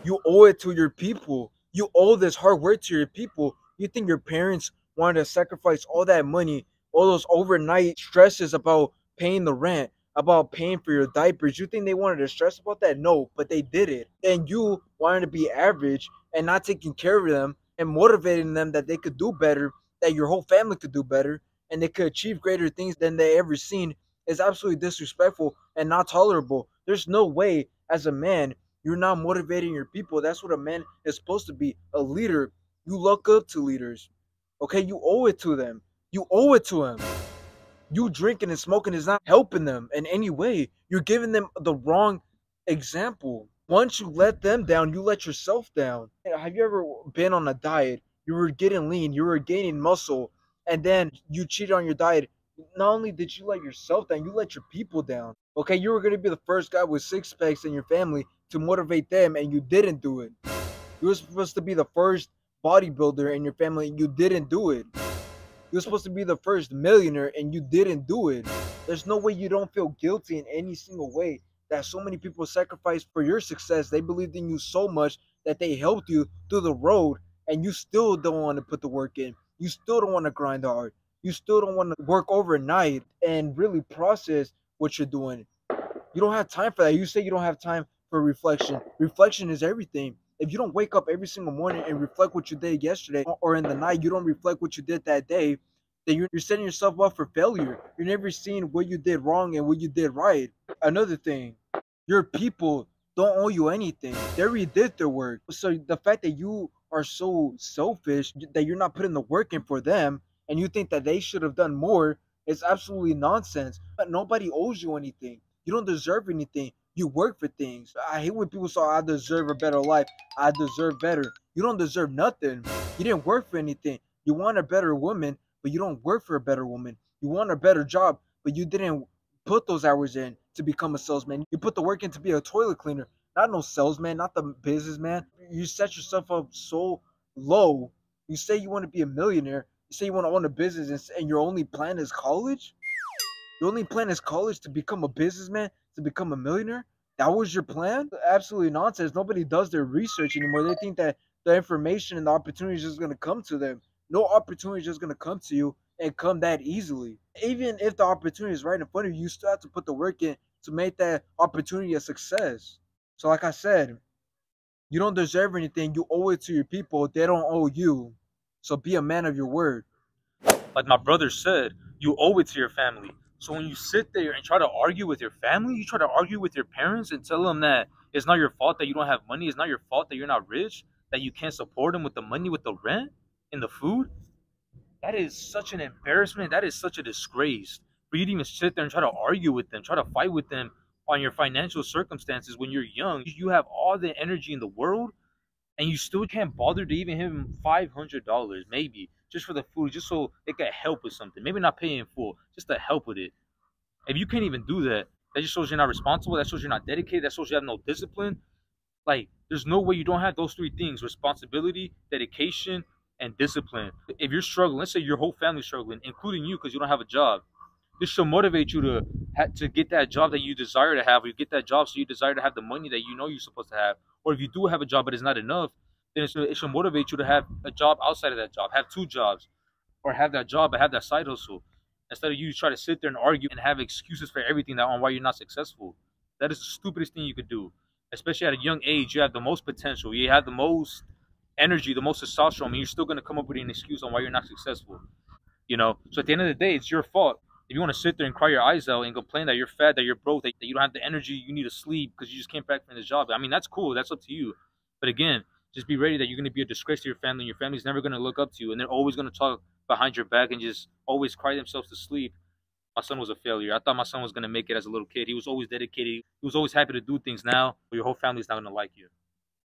You owe it to your people. You owe this hard work to your people. You think your parents wanted to sacrifice all that money, all those overnight stresses about paying the rent, about paying for your diapers? You think they wanted to stress about that? No, but they did it. And you wanted to be average and not taking care of them and motivating them that they could do better, that your whole family could do better, and they could achieve greater things than they ever seen, is absolutely disrespectful and not tolerable. There's no way as a man you're not motivating your people. That's what a man is supposed to be, a leader. You look up to leaders. Okay, you owe it to them. You owe it to them. You drinking and smoking is not helping them in any way. You're giving them the wrong example. Once you let them down, you let yourself down. Have you ever been on a diet? You were getting lean, you were gaining muscle, and then you cheated on your diet. Not only did you let yourself down, you let your people down. Okay, you were going to be the first guy with six packs in your family to motivate them, and you didn't do it. You were supposed to be the first bodybuilder in your family, and you didn't do it. You're supposed to be the first millionaire and you didn't do it. There's no way you don't feel guilty in any single way that so many people sacrificed for your success. They believed in you so much that they helped you through the road, and you still don't want to put the work in. You still don't want to grind hard. You still don't want to work overnight and really process what you're doing. You don't have time for that. You say you don't have time for reflection. Reflection is everything. If you don't wake up every single morning and reflect what you did yesterday, or in the night you don't reflect what you did that day, then you're setting yourself up for failure. You're never seeing what you did wrong and what you did right. Another thing, your people don't owe you anything. They already did their work. So the fact that you are so selfish that you're not putting the work in for them and you think that they should have done more is absolutely nonsense. But nobody owes you anything. You don't deserve anything. You work for things. I hate when people say, I deserve a better life. I deserve better. You don't deserve nothing. You didn't work for anything. You want a better woman, but you don't work for a better woman. You want a better job, but you didn't put those hours in to become a salesman. You put the work in to be a toilet cleaner, not no salesman, not the businessman. You set yourself up so low. You say you want to be a millionaire. You say you want to own a business, and your only plan is college? Your only plan is college to become a businessman, to become a millionaire? That was your plan? Absolutely nonsense. Nobody does their research anymore. They think that the information and the opportunity is just going to come to them. No opportunity is just going to come to you and come that easily. Even if the opportunity is right in front of you, you still have to put the work in to make that opportunity a success. So like I said, you don't deserve anything. You owe it to your people. They don't owe you. So be a man of your word. Like my brother said, you owe it to your family. So when you sit there and try to argue with your family, you try to argue with your parents and tell them that it's not your fault that you don't have money, it's not your fault that you're not rich, that you can't support them with the money, with the rent and the food, that is such an embarrassment. That is such a disgrace for you to even sit there and try to argue with them, try to fight with them on your financial circumstances when you're young. You have all the energy in the world and you still can't bother to even give him $500 maybe just for the food, just so they can help with something. Maybe not pay in full, just to help with it. If you can't even do that, that just shows you're not responsible. That shows you're not dedicated. That shows you have no discipline. Like, there's no way you don't have those three things: responsibility, dedication, and discipline. If you're struggling, let's say your whole family's struggling, including you, because you don't have a job, this should motivate you to get that job that you desire to have, or you get that job so you desire to have the money that you know you're supposed to have. Or if you do have a job but it's not enough, then it should motivate you to have a job outside of that job, have two jobs, or have that job but have that side hustle. Instead of you try to sit there and argue and have excuses for everything that on why you're not successful. That is the stupidest thing you could do. Especially at a young age, you have the most potential, you have the most energy, the most testosterone, and you're still gonna come up with an excuse on why you're not successful. So at the end of the day, it's your fault. If you want to sit there and cry your eyes out and complain that you're fat, that you're broke, that you don't have the energy, you need to sleep because you just came back from the job, I mean, that's cool. That's up to you. But again, just be ready that you're going to be a disgrace to your family, and your family's never going to look up to you, and they're always going to talk behind your back and just always cry themselves to sleep. My son was a failure. I thought my son was going to make it as a little kid. He was always dedicated. He was always happy to do things. Now your whole family's not going to like you.